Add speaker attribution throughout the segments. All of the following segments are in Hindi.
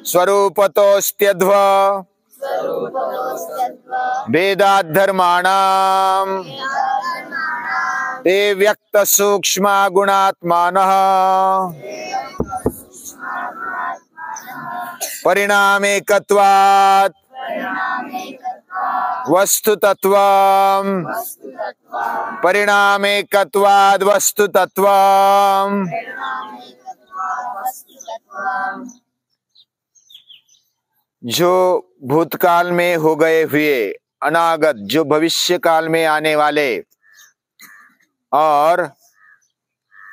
Speaker 1: स्वरूपतोस्त्यध्व भेदात् धर्माणाम् ते व्यक्त सूक्ष्म गुणात्मानः परिणामेकत्वात् वस्तुतत्वम् परिणामेकत्वाद् वस्तुतत्वम्। जो भूतकाल में हो गए हुए, अनागत जो भविष्य काल में आने वाले, और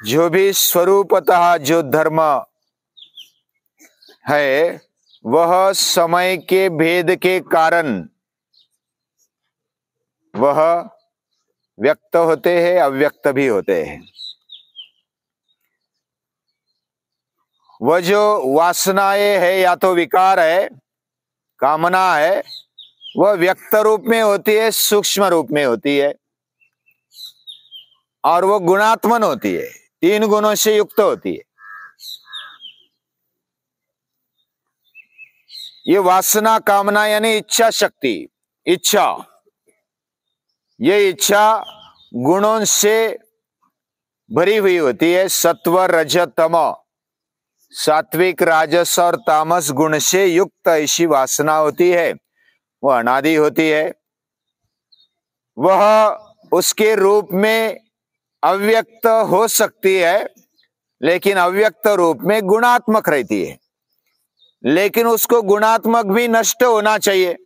Speaker 1: जो भी स्वरूपतः जो धर्म है वह समय के भेद के कारण वह व्यक्त होते हैं, अव्यक्त भी होते हैं। वह जो वासनाएं है या तो विकार है, कामना है, वह व्यक्त रूप में होती है, सूक्ष्म रूप में होती है, और वो गुणात्मन होती है, 3 गुणों से युक्त होती है। ये वासना कामना यानी इच्छा शक्ति, इच्छा, ये इच्छा गुणों से भरी हुई होती है। सत्व रज तम, सात्विक राजस और तामस गुण से युक्त ऐसी वासना होती है। वह अनादि होती है। वह उसके रूप में अव्यक्त हो सकती है, लेकिन अव्यक्त रूप में गुणात्मक रहती है। लेकिन उसको गुणात्मक भी नष्ट होना चाहिए,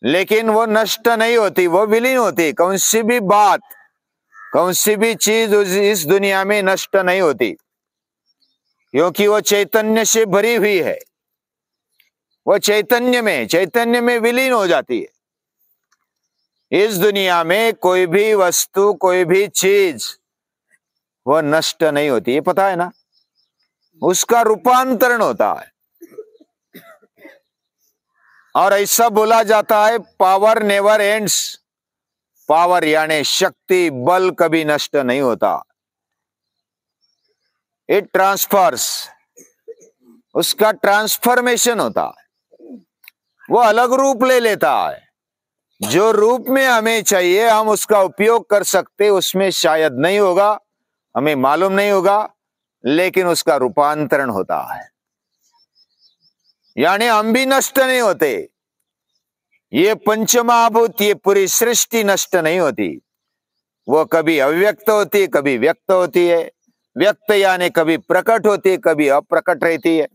Speaker 1: लेकिन वो नष्ट नहीं होती, वो विलीन होती। कौन सी भी बात, कौन सी भी चीज इस दुनिया में नष्ट नहीं होती, क्योंकि वो चैतन्य से भरी हुई है। वो चैतन्य में विलीन हो जाती है। इस दुनिया में कोई भी वस्तु, कोई भी चीज वो नष्ट नहीं होती, ये पता है ना। उसका रूपांतरण होता है। और ऐसा बोला जाता है, पावर नेवर एंड्स। पावर यानी शक्ति, बल कभी नष्ट नहीं होता। इट ट्रांसफर्स, उसका ट्रांसफॉर्मेशन होता है, वो अलग रूप ले लेता है। जो रूप में हमें चाहिए हम उसका उपयोग कर सकते, उसमें शायद नहीं होगा, हमें मालूम नहीं होगा, लेकिन उसका रूपांतरण होता है। यानी हम भी नष्ट नहीं होते। ये पंचमहाभूत, ये पूरी सृष्टि नष्ट नहीं होती। वो कभी अव्यक्त होती है, कभी व्यक्त होती है। व्यक्त यानी कभी प्रकट होती है, कभी अप्रकट रहती है।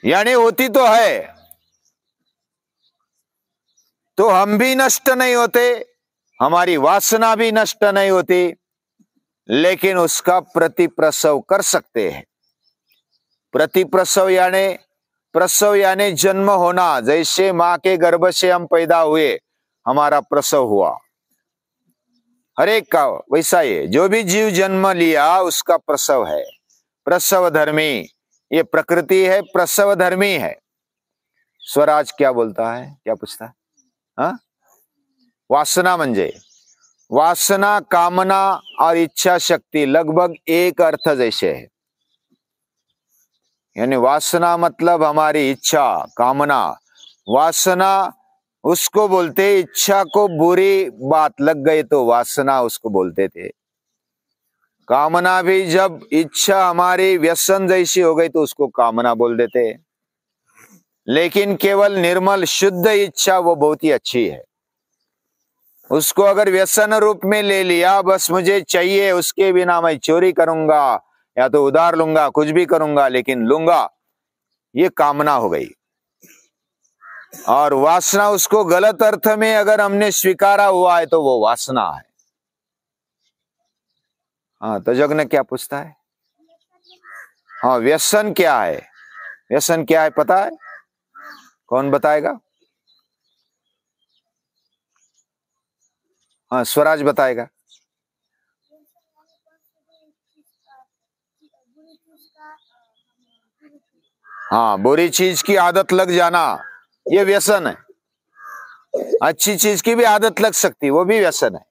Speaker 1: यानी होती तो है, तो हम भी नष्ट नहीं होते, हमारी वासना भी नष्ट नहीं होती, लेकिन उसका प्रतिप्रसव कर सकते हैं। प्रतिप्रसव यानी, प्रसव यानी जन्म होना। जैसे मां के गर्भ से हम पैदा हुए, हमारा प्रसव हुआ, हर एक का वैसा ही है। जो भी जीव जन्म लिया उसका प्रसव है। प्रसव धर्मी, ये प्रकृति है, प्रसव धर्मी है। स्वराज क्या बोलता है, क्या पूछता है? हाँ, वासना म्हणजे, वासना, कामना और इच्छा शक्ति लगभग एक अर्थ जैसे है। यानी वासना मतलब हमारी इच्छा, कामना। वासना उसको बोलते, इच्छा को बुरी बात लग गई तो वासना उसको बोलते थे। कामना भी जब इच्छा हमारी व्यसन जैसी हो गई तो उसको कामना बोल देते। लेकिन केवल निर्मल शुद्ध इच्छा वो बहुत ही अच्छी है। उसको अगर व्यसन रूप में ले लिया, बस मुझे चाहिए, उसके बिना मैं चोरी करूंगा या तो उधार लूंगा, कुछ भी करूंगा लेकिन लूंगा, ये कामना हो गई। और वासना, उसको गलत अर्थ में अगर हमने स्वीकारा हुआ है तो वो वासना है। हाँ, तो जग ने क्या पूछता है? हाँ, व्यसन क्या है? व्यसन क्या है पता है? कौन बताएगा? हाँ, स्वराज बताएगा। हाँ, बुरी चीज की आदत लग जाना ये व्यसन है। अच्छी चीज की भी आदत लग सकती, वो भी व्यसन है।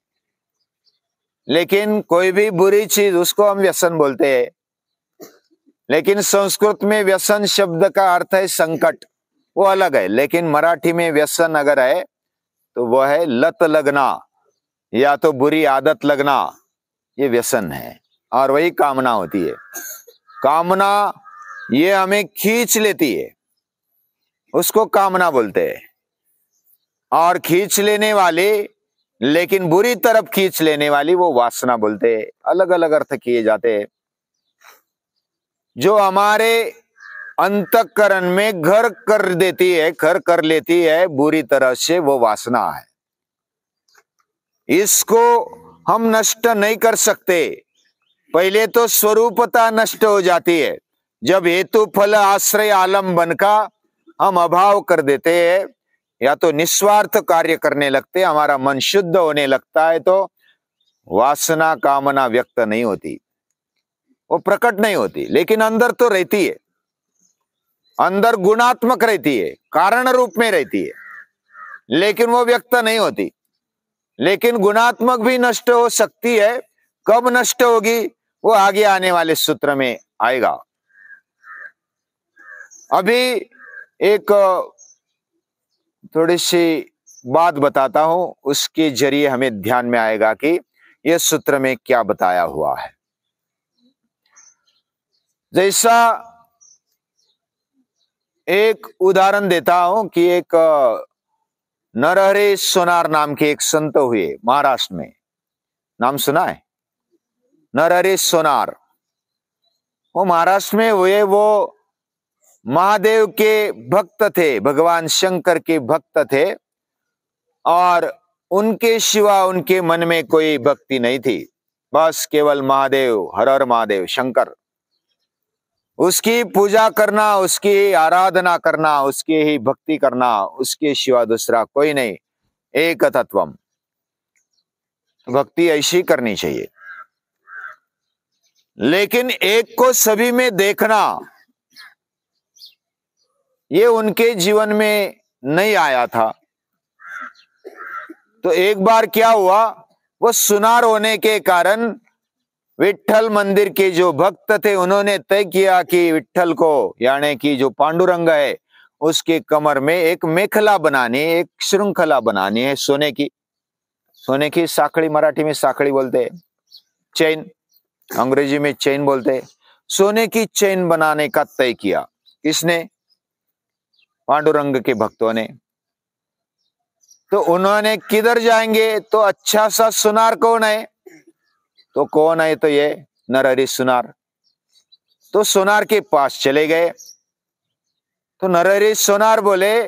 Speaker 1: लेकिन कोई भी बुरी चीज उसको हम व्यसन बोलते हैं। लेकिन संस्कृत में व्यसन शब्द का अर्थ है संकट, वो अलग है। लेकिन मराठी में व्यसन अगर है तो वो है लत लगना या तो बुरी आदत लगना, ये व्यसन है। और वही कामना होती है। कामना ये हमें खींच लेती है, उसको कामना बोलते हैं। और खींच लेने वाली, लेकिन बुरी तरफ खींच लेने वाली, वो वासना बोलते हैं। अलग अलग अर्थ किए जाते हैं। जो हमारे अंतःकरण में घर कर देती है, घर कर लेती है बुरी तरह से, वो वासना है। इसको हम नष्ट नहीं कर सकते। पहले तो स्वरूपता नष्ट हो जाती है। जब हेतु फल आश्रय आलम्बन का हम अभाव कर देते हैं, या तो निस्वार्थ कार्य करने लगते, हमारा मन शुद्ध होने लगता है, तो वासना कामना व्यक्त नहीं होती, वो प्रकट नहीं होती। लेकिन अंदर तो रहती है, अंदर गुणात्मक रहती है, कारण रूप में रहती है, लेकिन वो व्यक्त नहीं होती। लेकिन गुणात्मक भी नष्ट हो सकती है। कब नष्ट होगी, वो आगे आने वाले सूत्र में आएगा। अभी एक थोड़ी सी बात बताता हूं, उसके जरिए हमें ध्यान में आएगा कि यह सूत्र में क्या बताया हुआ है। जैसा एक उदाहरण देता हूं कि एक नरहरि सोनार नाम के एक संत हुए महाराष्ट्र में। नाम सुना है? नरहरि सोनार। वो महाराष्ट्र में हुए। वो महादेव के भक्त थे, भगवान शंकर के भक्त थे, और उनके सिवा उनके मन में कोई भक्ति नहीं थी। बस केवल महादेव, हर हर महादेव, शंकर, उसकी पूजा करना, उसकी आराधना करना, उसकी ही भक्ति करना, उसके सिवा दूसरा कोई नहीं। एक तत्वम। भक्ति ऐसी करनी चाहिए। लेकिन एक को सभी में देखना, ये उनके जीवन में नहीं आया था। तो एक बार क्या हुआ, वो सुनार होने के कारण विट्ठल मंदिर के जो भक्त थे, उन्होंने तय किया कि विट्ठल को, यानी कि जो पांडुरंग है, उसके कमर में एक मेखला बनानी, एक श्रृंखला बनानी है सोने की। सोने की साखड़ी, मराठी में साखड़ी बोलते हैं, चेन, अंग्रेजी में चेन बोलते हैं। सोने की चेन बनाने का तय किया। किसने? पांडुरंग के भक्तों ने। तो उन्होंने किधर जाएंगे, तो अच्छा सा सुनार कौन है, तो कौन है, तो ये नरहरि सोनार। तो सोनार के पास चले गए। तो नरहरि सोनार बोले,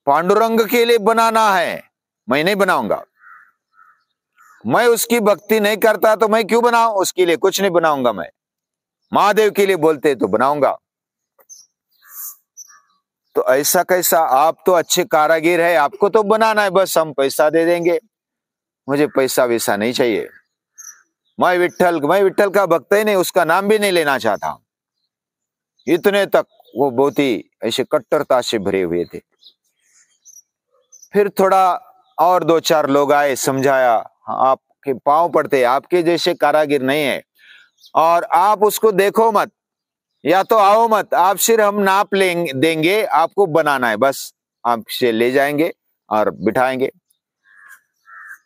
Speaker 1: पांडुरंग के लिए बनाना है, मैं नहीं बनाऊंगा। मैं उसकी भक्ति नहीं करता तो मैं क्यों बनाऊं, उसके लिए कुछ नहीं बनाऊंगा। मैं महादेव के लिए बोलते तो बनाऊंगा। तो ऐसा कैसा, आप तो अच्छे कारागिर है, आपको तो बनाना है, बस हम पैसा दे देंगे, मुझे पैसा वैसा नहीं चाहिए। मैं विट्ठल का भक्त ही नहीं, उसका नाम भी नहीं लेना चाहता। इतने तक वो बहुत ही ऐसे कट्टरता से भरे हुए थे। फिर थोड़ा और दो चार लोग आए, समझाया, आपके पांव पड़ते, आपके जैसे कारागिर नहीं है, और आप उसको देखो मत, या तो आओ मत, आप सिर्फ हम नाप देंगे, आपको बनाना है, बस आपसे ले जाएंगे और बिठाएंगे।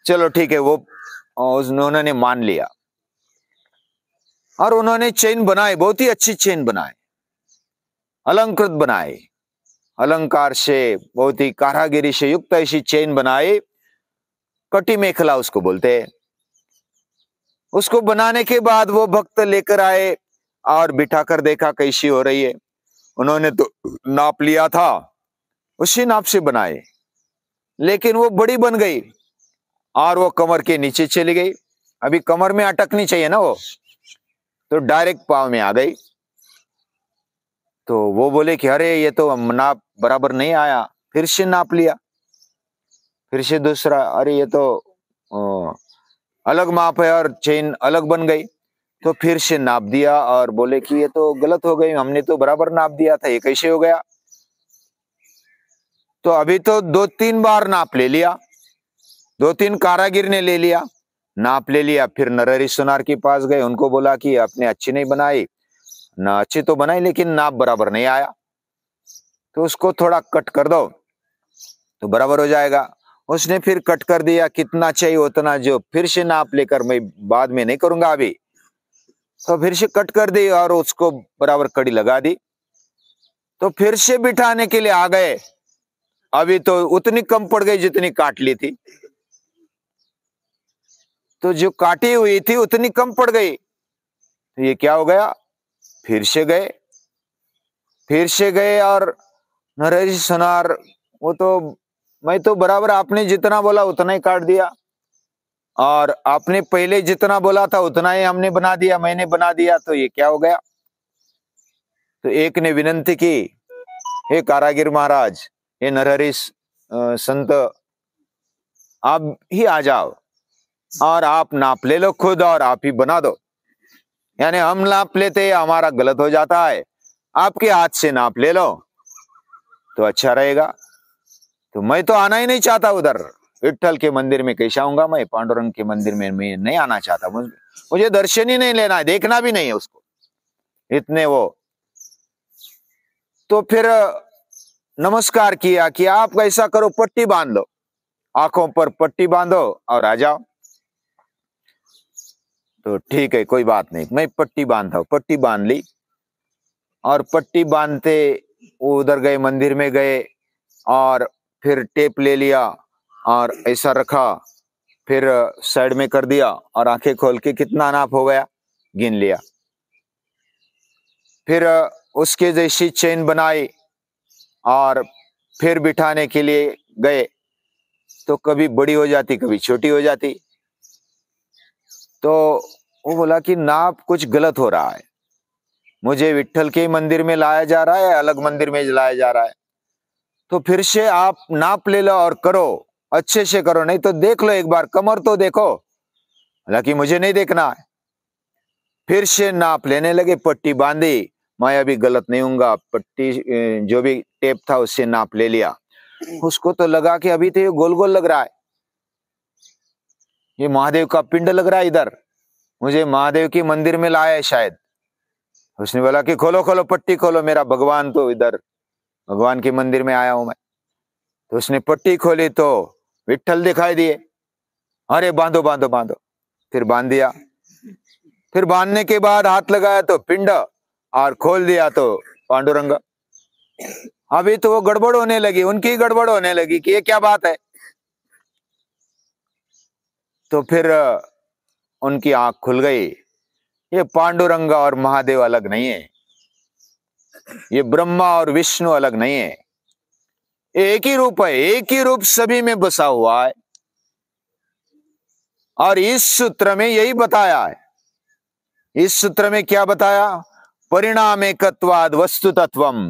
Speaker 1: चलो ठीक है, वो उन्होंने मान लिया। और उन्होंने चेन बनाए, बहुत ही अच्छी चेन बनाए, अलंकृत बनाए, अलंकार से, बहुत ही कारागिरी से युक्त ऐसी चेन बनाई। कटी मेखला उसको बोलते हैं। उसको बनाने के बाद वो भक्त लेकर आए और बिठाकर देखा कैसी हो रही है। उन्होंने तो नाप लिया था, उसी नाप से बनाए, लेकिन वो बड़ी बन गई और वो कमर के नीचे चली गई। अभी कमर में अटकनी चाहिए ना वो, तो डायरेक्ट पांव में आ गई। तो वो बोले कि अरे ये तो नाप बराबर नहीं आया। फिर से नाप लिया, फिर से दूसरा, अरे ये तो अलग माप है और चेन अलग बन गई। तो फिर से नाप दिया और बोले कि ये तो गलत हो गई, हमने तो बराबर नाप दिया था, ये कैसे हो गया। तो अभी तो 2-3 बार नाप ले लिया, 2-3 कारागिर ने ले लिया, नाप ले लिया, फिर नरहरि सुनार के पास गए, उनको बोला कि आपने अच्छी नहीं बनाई, ना अच्छी तो बनाई लेकिन नाप बराबर नहीं आया, तो उसको थोड़ा कट कर दो तो बराबर हो जाएगा। उसने फिर कट कर दिया, कितना चाहिए उतना, जो फिर से नाप लेकर, मैं बाद में नहीं करूंगा अभी, तो फिर से कट कर दी और उसको बराबर कड़ी लगा दी। तो फिर से बिठाने के लिए आ गए, अभी तो उतनी कम पड़ गई जितनी काट ली थी, तो जो काटी हुई थी उतनी कम पड़ गई। तो ये क्या हो गया, फिर से गए और नरहरि सुनार, वो तो मैं तो बराबर आपने जितना बोला उतना ही काट दिया, और आपने पहले जितना बोला था उतना ही हमने बना दिया, मैंने बना दिया, तो ये क्या हो गया। तो एक ने विनंती की, हे कारागिर महाराज, हे नरहरि संत, आप ही आ जाओ और आप नाप ले लो खुद और आप ही बना दो, यानी हम नाप लेते हमारा गलत हो जाता है, आपके हाथ से नाप ले लो तो अच्छा रहेगा। तो मैं तो आना ही नहीं चाहता उधर, विट्ठल के मंदिर में कैसे आऊंगा मैं, पांडुरंग के मंदिर में मैं नहीं आना चाहता, मुझे दर्शन ही नहीं लेना है, देखना भी नहीं है उसको, इतने वो। तो फिर नमस्कार किया कि आप ऐसा करो, पट्टी बांध लो, आंखों पर पट्टी बांधो और आ जाओ। तो ठीक है, कोई बात नहीं, मैं पट्टी बांधता हूं। पट्टी बांध ली, और पट्टी बांधते वो उधर गए, मंदिर में गए, और फिर टेप ले लिया और ऐसा रखा, फिर साइड में कर दिया और आंखें खोल के कितना नाप हो गया गिन लिया। फिर उसके जैसी चेन बनाई और फिर बिठाने के लिए गए, तो कभी बड़ी हो जाती कभी छोटी हो जाती। तो वो बोला कि नाप कुछ गलत हो रहा है, मुझे विट्ठल के मंदिर में लाया जा रहा है, अलग मंदिर में लाया जा रहा है, तो फिर से आप नाप ले लो और करो, अच्छे से करो, नहीं तो देख लो एक बार, कमर तो देखो। हालांकि मुझे नहीं देखना है। फिर से नाप लेने लगे, पट्टी बांधी, मैं अभी गलत नहीं हूंगा, पट्टी जो भी टेप था उससे नाप ले लिया। उसको तो लगा कि अभी तो ये गोल गोल लग रहा है, ये महादेव का पिंड लग रहा है, इधर मुझे महादेव के मंदिर में लाया है शायद। उसने बोला कि खोलो खोलो पट्टी खोलो, मेरा भगवान तो इधर भगवान के मंदिर में आया हूं मैं। तो उसने पट्टी खोली तो विट्ठल दिखाई दिए, अरे बांधो बांधो बांधो, फिर बांध दिया। फिर बांधने के बाद हाथ लगाया तो पिंड, और खोल दिया तो पांडुरंग। अभी तो वो गड़बड़ होने लगी, उनकी गड़बड़ होने लगी कि ये क्या बात है। तो फिर उनकी आंख खुल गई, ये पांडुरंग और महादेव अलग नहीं है, ये ब्रह्मा और विष्णु अलग नहीं है, एक ही रूप है, एक ही रूप सभी में बसा हुआ है। और इस सूत्र में यही बताया है, इस सूत्र में क्या बताया, परिणाम एकत्वाद वस्तु तत्वम।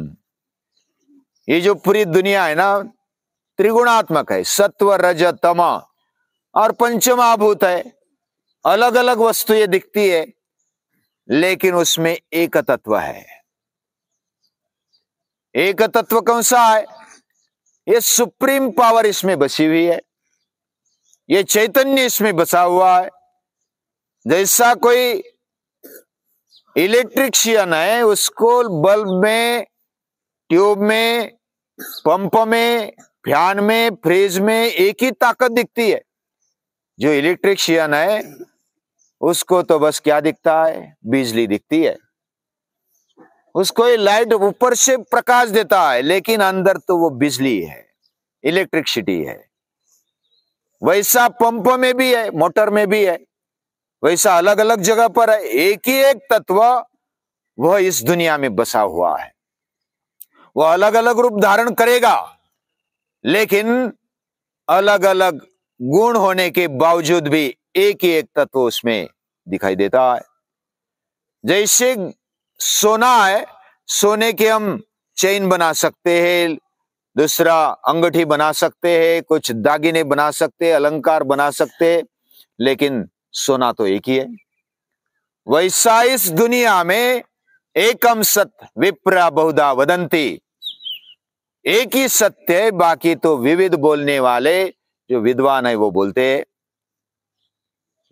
Speaker 1: ये जो पूरी दुनिया है ना, त्रिगुणात्मक है, सत्व रज तम और पंचमहाभूत है, अलग अलग वस्तु ये दिखती है, लेकिन उसमें एक तत्व है। एक तत्व कौन सा है, ये सुप्रीम पावर इसमें बसी हुई है, ये चैतन्य इसमें बसा हुआ है। जैसा कोई इलेक्ट्रिशियन है, उसको बल्ब में, ट्यूब में, पंप में, फैन में, फ्रिज में एक ही ताकत दिखती है। जो इलेक्ट्रिशियन है उसको तो बस क्या दिखता है, बिजली दिखती है, उसको ये लाइट ऊपर से प्रकाश देता है, लेकिन अंदर तो वो बिजली है, इलेक्ट्रिसिटी है। वैसा पंप में भी है, मोटर में भी है, वैसा अलग अलग जगह पर है, एक ही एक तत्व वह इस दुनिया में बसा हुआ है। वह अलग अलग रूप धारण करेगा, लेकिन अलग अलग गुण होने के बावजूद भी एक ही एक तत्व उसमें दिखाई देता है। जैसे सोना है, सोने के हम चेन बना सकते हैं, दूसरा अंगूठी बना सकते हैं, कुछ दागिने बना सकते हैं, अलंकार बना सकते हैं, लेकिन सोना तो एक ही है। वैसा इस दुनिया में एकम सत्य विप्रा बहुधा वदंती, एक ही सत्य है, बाकी तो विविध बोलने वाले जो विद्वान है वो बोलते हैं।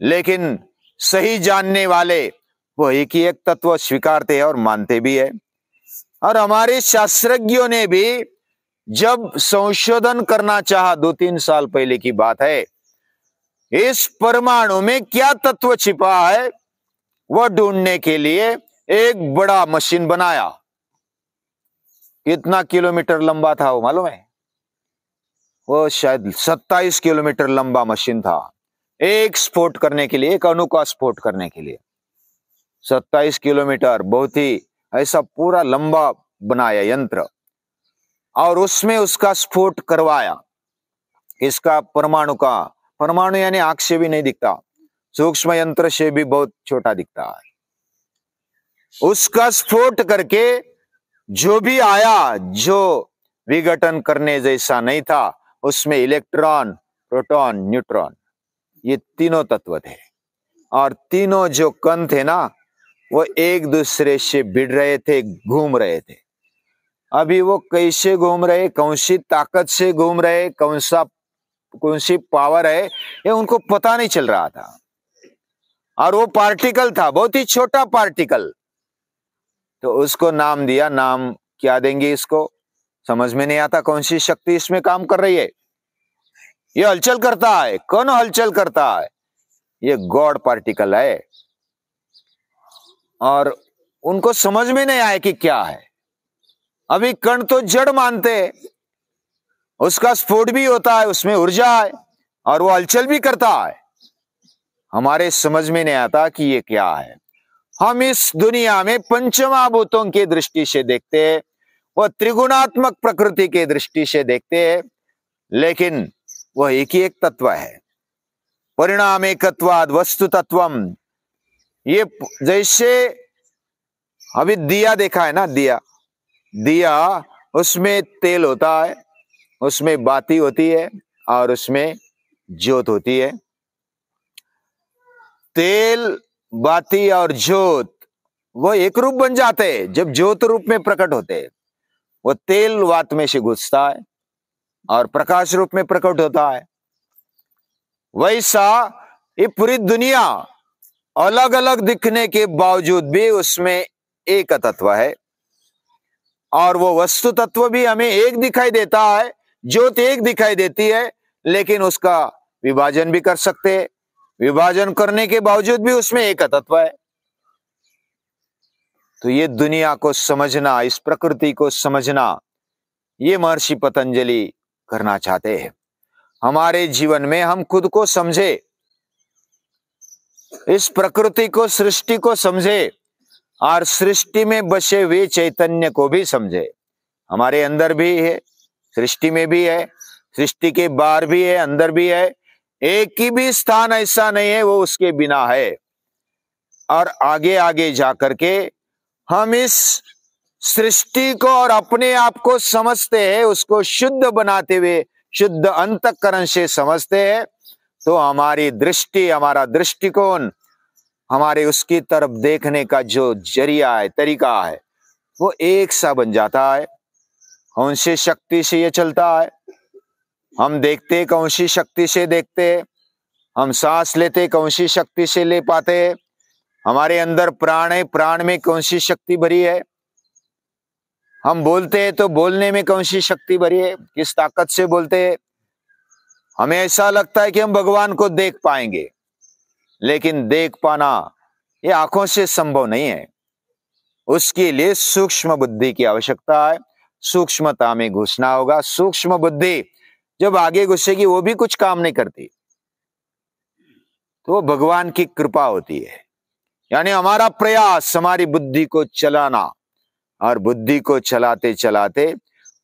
Speaker 1: लेकिन सही जानने वाले वो एक ही एक तत्व स्वीकारते हैं और मानते भी है। और हमारे शास्त्रज्ञों ने भी जब संशोधन करना चाहा, 2-3 साल पहले की बात है, इस परमाणु में क्या तत्व छिपा है वह ढूंढने के लिए एक बड़ा मशीन बनाया। कितना किलोमीटर लंबा था वो मालूम है? वो शायद 27 किलोमीटर लंबा मशीन था, एक स्फोट करने के लिए, एक अणु का स्फोट करने के लिए। 27 किलोमीटर, बहुत ही ऐसा पूरा लंबा बनाया यंत्र, और उसमें उसका स्फोट करवाया। इसका परमाणु का, परमाणु यानी आंख से भी नहीं दिखता, सूक्ष्म यंत्र से भी बहुत छोटा दिखता है। उसका स्फोट करके जो भी आया, जो विघटन करने जैसा नहीं था, उसमें इलेक्ट्रॉन, प्रोटॉन, न्यूट्रॉन, ये तीनों तत्व थे। और तीनों जो कण थे ना, वो एक दूसरे से भिड़ रहे थे, घूम रहे थे। अभी वो कैसे घूम रहे, कौन सी ताकत से घूम रहे, कौन सी पावर है, ये उनको पता नहीं चल रहा था। और वो पार्टिकल था, बहुत ही छोटा पार्टिकल, तो उसको नाम दिया। नाम क्या देंगे इसको, समझ में नहीं आता कौन सी शक्ति इसमें काम कर रही है। ये हलचल करता है, कौन हलचल करता है, ये गॉड पार्टिकल है। और उनको समझ में नहीं आया कि क्या है। अभी कण तो जड़ मानते हैं, उसका स्फोट भी होता है, उसमें ऊर्जा है और वो हलचल भी करता है। हमारे समझ में नहीं आता कि ये क्या है। हम इस दुनिया में पंचमहाभूतों की दृष्टि से देखते हैं, वह त्रिगुणात्मक प्रकृति की दृष्टि से देखते हैं, लेकिन वह एक ही एक तत्व है। परिणाम एकत्वाद वस्तु तत्वम। ये जैसे अभी दिया देखा है ना, दिया उसमें तेल होता है, उसमें बाती होती है और उसमें ज्योत होती है। तेल, बाती और ज्योत वो एक रूप बन जाते हैं जब ज्योत रूप में प्रकट होते हैं। वो तेल वात में से घुसता है और प्रकाश रूप में प्रकट होता है। वैसा ये पूरी दुनिया अलग अलग दिखने के बावजूद भी उसमें एक तत्व है, और वो वस्तु तत्व भी हमें एक दिखाई देता है, ज्योत एक दिखाई देती है, लेकिन उसका विभाजन भी कर सकते हैं। विभाजन करने के बावजूद भी उसमें एक तत्व है। तो ये दुनिया को समझना, इस प्रकृति को समझना, ये महर्षि पतंजलि करना चाहते हैं। हमारे जीवन में हम खुद को समझे, इस प्रकृति को, सृष्टि को समझे, और सृष्टि में बसे हुए चैतन्य को भी समझे। हमारे अंदर भी है, सृष्टि में भी है, सृष्टि के बाहर भी है, अंदर भी है। एक ही भी स्थान ऐसा नहीं है वो उसके बिना है। और आगे आगे जाकर के हम इस सृष्टि को और अपने आप को समझते हैं, उसको शुद्ध बनाते हुए, शुद्ध अंतःकरण से समझते हैं, तो हमारी दृष्टि, हमारा दृष्टिकोण, हमारे उसकी तरफ देखने का जो जरिया है, तरीका है, वो एक सा बन जाता है। कौन सी शक्ति से ये चलता है, हम देखते कौन सी शक्ति से देखते हैं, हम सांस लेते कौन सी शक्ति से ले पाते हैं, हमारे अंदर प्राण है, प्राण में कौन सी शक्ति भरी है, हम बोलते हैं तो बोलने में कौन सी शक्ति भरी है, किस ताकत से बोलते हैं। हमें ऐसा लगता है कि हम भगवान को देख पाएंगे, लेकिन देख पाना ये आंखों से संभव नहीं है। उसके लिए सूक्ष्म बुद्धि की आवश्यकता है, सूक्ष्मता में घुसना होगा। सूक्ष्म बुद्धि जब आगे घुसेगी वो भी कुछ काम नहीं करती, तो वो भगवान की कृपा होती है। यानी हमारा प्रयास, हमारी बुद्धि को चलाना, और बुद्धि को चलाते चलाते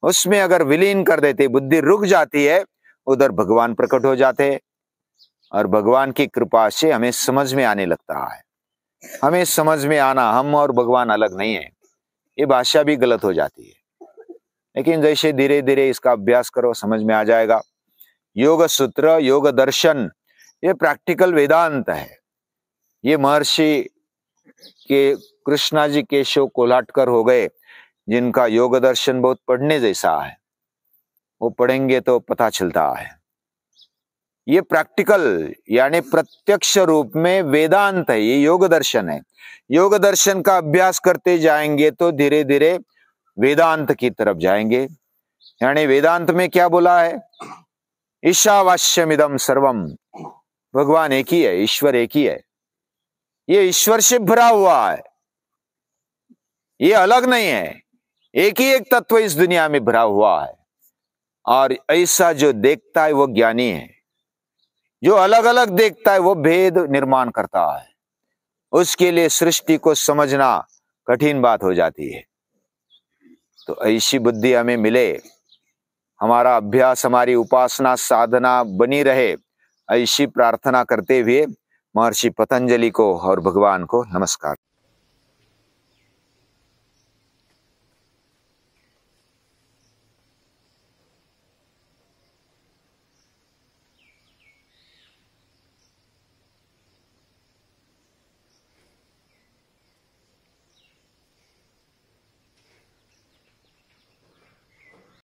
Speaker 1: उसमें अगर विलीन कर देते, बुद्धि रुक जाती है, उधर भगवान प्रकट हो जाते हैं, और भगवान की कृपा से हमें समझ में आने लगता है। हमें समझ में आना, हम और भगवान अलग नहीं है, ये भाषा भी गलत हो जाती है। लेकिन जैसे धीरे धीरे इसका अभ्यास करो, समझ में आ जाएगा। योग सूत्र, योग दर्शन, ये प्रैक्टिकल वेदांत है। ये महर्षि के कृष्णा जी केशव कोल्हाटकर हो गए, जिनका योग दर्शन बहुत पढ़ने जैसा है, वो पढ़ेंगे तो पता चलता है। ये प्रैक्टिकल यानी प्रत्यक्ष रूप में वेदांत है, ये योग दर्शन है। योग दर्शन का अभ्यास करते जाएंगे तो धीरे धीरे वेदांत की तरफ जाएंगे। यानी वेदांत में क्या बोला है? ईशावास्यमिदं सर्वम, भगवान एक ही है, ईश्वर एक ही है, ये ईश्वर से भरा हुआ है, ये अलग नहीं है, एक ही एक तत्व इस दुनिया में भरा हुआ है। और ऐसा जो देखता है वो ज्ञानी है, जो अलग अलग देखता है वो भेद निर्माण करता है। उसके लिए सृष्टि को समझना कठिन बात हो जाती है। तो ऐसी बुद्धि हमें मिले, हमारा अभ्यास, हमारी उपासना साधना बनी रहे, ऐसी प्रार्थना करते हुए महर्षि पतंजलि को और भगवान को नमस्कार।